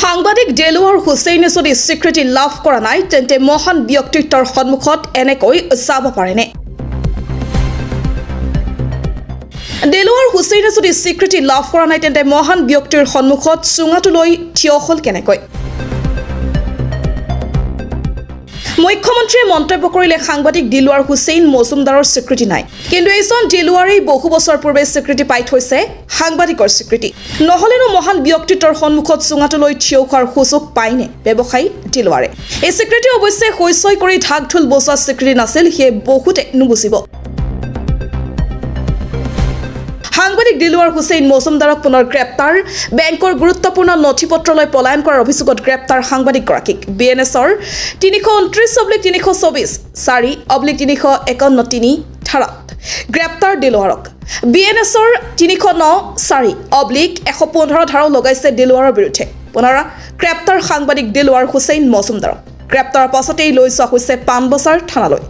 সাংবাদিক দেলোৱাৰ হুছেইনে যদি স্বীকৃতি লাভ কৰা নাই তেন্তে মহান ব্যক্তিত্বৰ সন্মুখত এনেকৈ চাব পাৰেনে দেলোৱাৰ হুছেইনে যদি স্বীকৃতি লাভ কৰা নাই তেন্তে মহান ব্যক্তিৰ সন্মুখত চুঙাটো লৈ থিয় হ'ল কেনেকৈ মুখ্যমন্ত্ৰীয়ে মন্তব্য কৰিলে সাংবাদিক দেলোৱাৰ হুছেইন মজুমদাৰৰ স্বীকৃতি নাই কিন্তু এইজন দেলোৱাৰেই বহু বছৰ পূৰ্বে স্বীকৃতি পাই থৈছে সাংবাদিকৰ স্বীকৃতি নহলেনো মহান ব্যক্তিত্বৰ সন্মুখত চুঙাটো লৈ থিয় হোৱাৰ সুযোগ পায়নে ব্যৱসায়ী দেলোৱাৰে এই স্বীকৃতি অৱশ্যে হৈছৈ কৰি ঢাক ঢোল বজোৱা স্বীকৃতি নাছিল সেয়ে বহুতে নুবুজিব সাংবাদিক দেলোৱাৰ হুছেইন মজুমদাৰক পুনৰ গ্ৰেপ্তাৰ বেংকৰ গুৰুত্বপূৰ্ণ নথিপত্ৰ লৈ পলায়ন কৰাৰ অভিযোগত গ্ৰেপ্তাৰ সাংবাদিকগৰাকীক বিএনএছৰ 329/324 4/351 ধাৰাত গ্ৰেপ্তাৰ দেলোৱাৰক বিএনএছৰ 309/4/115 ধাৰাও লগাইছে দেলোৱাৰৰ বিৰুদ্ধে পুনৰ গ্ৰেপ্তাৰ সাংবাদিক দেলোৱাৰ হুছেইন মজুমদাৰক গ্ৰেপ্তাৰৰ পাছতেই লৈ যোৱা হৈছে পানবজাৰ থানালৈ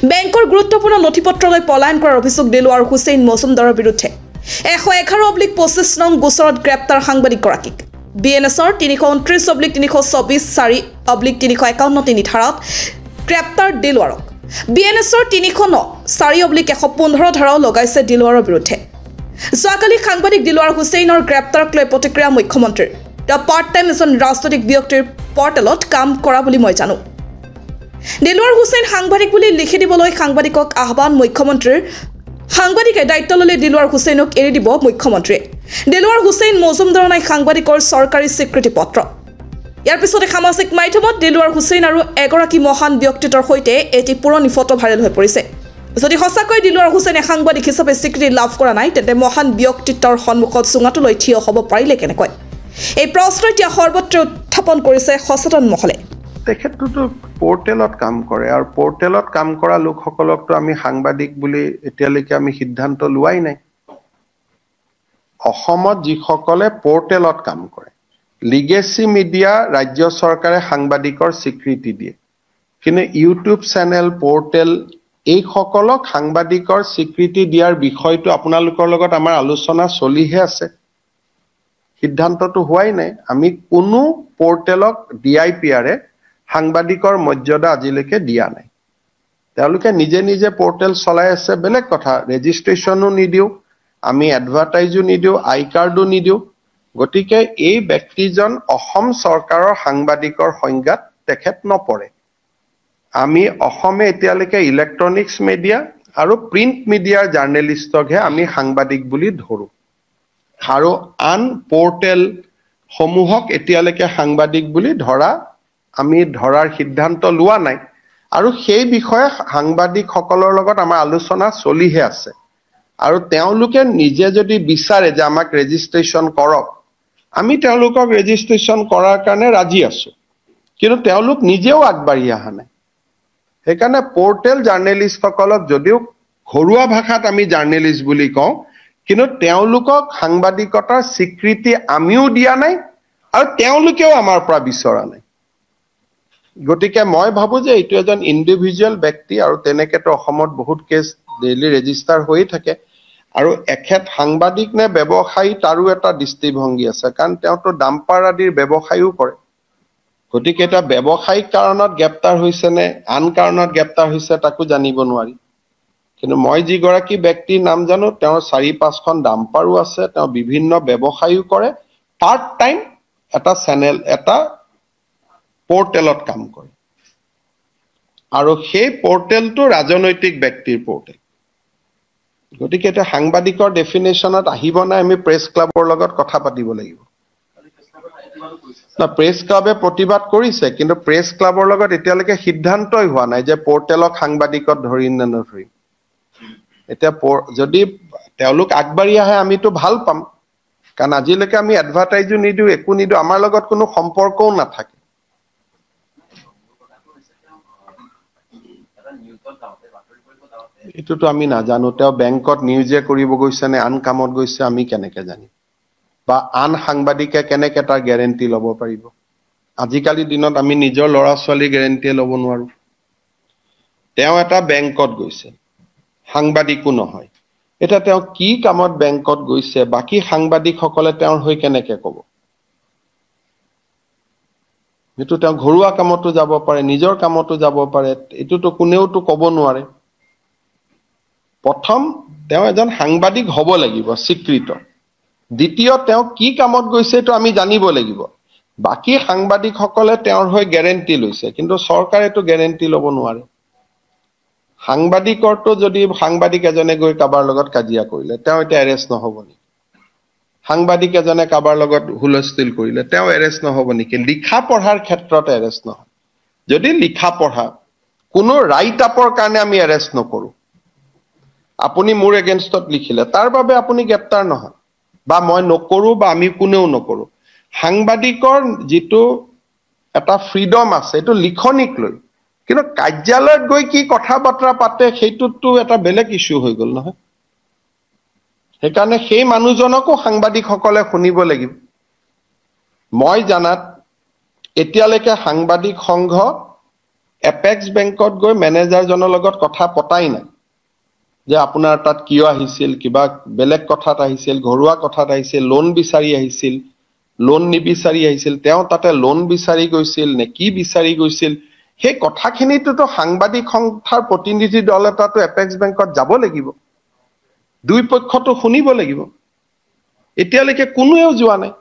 বেংকৰ গুৰুত্বপূৰ্ণ নথিপত্ৰ লৈ পলায়ন কৰাৰ অভিযোগ দেলোৱাৰ হুছেইন মজুমদাৰৰ বিৰুদ্ধে 111/25 নং গোচৰত গ্ৰেপ্তাৰ সাংবাদিকগৰাকীক বিএনএছৰ 329/324 4/351 ধাৰাত গ্ৰেপ্তাৰ দেলোৱাৰক বিএনএছৰ 309/4/115 ধাৰাও লগাইছে দেলোৱাৰৰ বিৰুদ্ধে যোৱাকালি সাংবাদিক দেলোৱাৰ হুছেইনৰ গ্ৰেপ্তাৰক লৈ প্ৰতিক্ৰিয়া মুখ্যমন্ত্ৰীৰ দ্য পাৰ্ট টাইম এজন ৰাজনৈতিক ব্যক্তিৰ পৰ্টেলত কাম কৰা বুলি মই জানো দেলোৱাৰ হুছেইন সাংবাদিক বুলি লিখি দিবলৈ সাংবাদিকক আহ্বান মুখ্যমন্ত্ৰীৰ সাংবাদিকে দায়িত্ব ললে দেলোৱাৰ হুছেইনক এৰি দিব মুখ্যমন্ত্ৰীয়ে দেলোৱাৰ হুছেইন মজুমদাৰ নাই সাংবাদিকৰ চৰকাৰী স্বীকৃতি পত্ৰ ইয়াৰ পিছতে সামাজিক মাধ্যমত দেলোৱাৰ হুছেইন আৰু এগৰাকী মহান ব্যক্তিত্বৰ সৈতে এটি পুৰণি ফটো ভাইৰেল হৈ পৰিছে যদি সঁচাকৈ দেলোৱাৰ হুছেইনে সাংবাদিক হিচাপে স্বীকৃতি লাভ কৰা নাই তেন্তে মহান ব্যক্তিত্বৰ সন্মুখত চুঙাটো লৈ থিয় হ'ব পাৰিলে কেনেকৈ এই প্ৰশ্ন এতিয়া সৰ্বত্ৰ উত্থাপন কৰিছে সচেতন মহলে তেখেতটো পোৰ্টেলত কাম কৰে আৰু পোৰ্টেলত কাম কৰা লোকসকলকটো আমি সাংবাদিক বুলি এতিয়ালৈকে আমি সিদ্ধান্ত লোৱাই নাই অসমত যিসকলে পোৰ্টেলত কাম কৰে লিগেসি মিডিয়া ৰাজ্য চৰকাৰে সাংবাদিকৰ স্বীকৃতি দিয়ে কিন্তু ইউটিউব চেনেল পোৰ্টেল এই সকলক সাংবাদিকৰ স্বীকৃতি দিয়াৰ বিষয়টো আপোনালোকৰ লগত আমাৰ আলোচনা চলিহে আছে সিদ্ধান্তটো হোৱাই নাই আমি কোনো পোৰ্টেলক ডিআইপিআৰে সাংবাদিকৰ মৰ্যাদা আজিলৈকে দিয়া নাই তেওঁলোকে নিজে নিজে পোৰ্টেল চলাই আছে বেলেগ কথা ৰেজিষ্ট্ৰেচনো নিদিও আমি এডভাৰটাইজো নিদিও আই কাৰ্ডো নিদিও গতিকে এই ব্যক্তিজন অসম চৰকাৰৰ সাংবাদিকৰ সংজ্ঞাত তেখেত নপৰে আমি অসমে এতিয়ালৈকে ইলেক্ট্ৰনিক্স মিডিয়া আৰু প্ৰিণ্ট মিডিয়াৰ জাৰ্নেলিষ্টকহে আমি সাংবাদিক বুলি ধৰো আৰু আন পোৰ্টেল সমূহক এতিয়ালৈকে সাংবাদিক বুলি আমি ধৰাৰ সিদ্ধান্ত লোৱা নাই আৰু সেই বিষয়ে সাংবাদিকসকলৰ লগত আমাৰ আলোচনা চলিহে আছে আৰু তেওঁলোকে নিজে যদি বিচাৰে যে আমাক ৰেজিষ্ট্ৰেচন কৰক আমি তেওঁলোকক ৰেজিষ্ট্ৰেচন কৰাৰ কাৰণে ৰাজি আছো কিন্তু তেওঁলোক নিজেও আগবাঢ়ি অহা নাই সেইকাৰণে পোৰ্টেল জাৰ্নেলিষ্টসকলক যদিও ঘৰুৱা ভাষাত আমি জাৰ্নেলিষ্ট বুলি কওঁ কিন্তু তেওঁলোকক সাংবাদিকতাৰ স্বীকৃতি আমিও দিয়া নাই আৰু তেওঁলোকেও আমাৰ পৰা বিচৰা নাই গতিকে মই ভাবো যে এইটো এজন ইন্ডিভিজুৱেল ব্যক্তি আৰু তেনেকেতো অসমত বহুত কেছ ডেইলি ৰেজিষ্টাৰ হৈ থাকে আৰু এখেত সাংবাদিক নে ব্যৱসায়ী তাৰো এটা দৃষ্টিভংগী আছে কাৰণ তেওঁতো ডাম্পাৰ আদিৰ ব্যৱসায়ও কৰে গতিকে এটা ব্যৱসায়িক কাৰণত গ্ৰেপ্তাৰ হৈছে নে আন কাৰণত গ্ৰেপ্তাৰ হৈছে তাকো জানিব নোৱাৰি কিন্তু মই যিগৰাকী ব্যক্তিৰ নাম জানো তেওঁৰ 4-5খন ডাম্পাৰো আছে তেওঁ বিভিন্ন ব্যৱসায়ও কৰে পাৰ্ট টাইম এটা চেনেল এটা পোৰ্টেলত কাম কৰে আৰু সেই পোৰ্টেলটো ৰাজনৈতিক ব্যক্তিৰ পোৰ্টেল গতিকে এটা সাংবাদিকৰ ডেফিনেশ্যনত আহিব নাই আমি প্ৰেছ ক্লাবৰ লগত কথা পাতিব লাগিব না প্ৰেছ ক্লাবে প্ৰতিবাদ কৰিছে কিন্তু প্ৰেছ ক্লাবৰ লগত এতিয়ালৈকে সিদ্ধান্তই হোৱা নাই যে পোৰ্টেলক সাংবাদিকত ধৰিম নে নধৰিম এতিয়া যদি তেওঁলোক আগবাঢ়ি আহে আমিতো ভাল পাম কাৰণ আজিলৈকে আমি এডভাৰটাইজো নিদিও একো নিদিও আমাৰ লগত কোনো সম্পৰ্কও নাথাকে এটোতো আমি নাজানো তেওঁ বেংকত নিউজে কৰিব গৈছে নে আন কামত গৈছে আমি কেনেকে জানিম বা আন সাংবাদিকে কেনেকে তাৰ গ্যাৰান্টি ল'ব পাৰিব আজিকালি দিনত আমি নিজৰ ল'ৰা ছোৱালী গ্যাৰান্টি ল'ব নোৱাৰো তেওঁ এটা বেংকত গৈছে সাংবাদিকো নহয় এটা তেওঁ কি কামত বেংকত গৈছে বাকি সাংবাদিকসকলে তেওঁৰ হৈ কেনেকে ক'ব এইটো তেওঁ ঘৰুৱা কামতো যাব পাৰে, নিজৰ কামতো যাব পাৰে, এইটোতো কোনেওতো ক'ব নোৱাৰে। প্ৰথম তেওঁ এজন সাংবাদিক হ'ব লাগিব স্বীকৃত। দ্বিতীয় তেওঁ কি কামত গৈছে এইটো আমি জানিব লাগিব। বাকী সাংবাদিকসকলে তেওঁৰ হৈ গ্যাৰেণ্টি লৈছে, কিন্তু চৰকাৰেতো গ্যাৰেণ্টি ল'ব নোৱাৰে। সাংবাদিকৰটো যদি সাংবাদিক এজনে গৈ কাৰোবাৰ লগত কাজিয়া কৰিলে তেওঁ এতিয়া এৰেষ্ট নহ'ব নেকি? সাংবাদিক এজনে কাৰোবাৰ লগত হুলস্থুল কৰিলে তেওঁ এৰেষ্ট নহ'ব নেকি? লিখা পঢ়াৰ ক্ষেত্ৰত এৰেষ্ট নহয়। যদি লিখা পঢ়া কোনো ৰাইট আপৰ কাৰণে আমি এৰেষ্ট নকৰোঁ, আপুনি মোৰ এগেইনষ্টত লিখিলে তাৰ বাবে আপুনি গ্ৰেপ্তাৰ নহয়, বা মই নকৰোঁ বা আমি কোনেও নকৰোঁ। সাংবাদিকৰ যিটো এটা ফ্ৰীডম আছে এইটো লিখনিক লৈ, কিন্তু কাৰ্যালয়ত গৈ কি কথা বতৰা পাতে সেইটোতো এটা বেলেগ ইস্যু হৈ গ'ল নহয়। সেইকাৰণে সেই মানুহজনকো সাংবাদিকসকলে শুনিব লাগিব। মই জানাত এতিয়ালৈকে সাংবাদিক সংঘ এপেক্স বেংকত গৈ মেনেজাৰজনৰ লগত কথা পতাই নাই যে আপোনাৰ তাত কিয় আহিছিল, কিবা বেলেগ কথাত আহিছিল, ঘৰুৱা কথাত আহিছিল, লোন বিচাৰি আহিছিল, লোন নিবিচাৰি আহিছিল, তেওঁ তাতে লোন বিচাৰি গৈছিল নে কি বিচাৰি গৈছিল, সেই কথাখিনিতো সাংবাদিক সংস্থাৰ প্ৰতিনিধি দল এটাতো এপেক্স বেংকত যাব লাগিব, দুই পক্ষতো শুনিব লাগিব। এতিয়ালৈকে কোনোৱেও যোৱা নাই।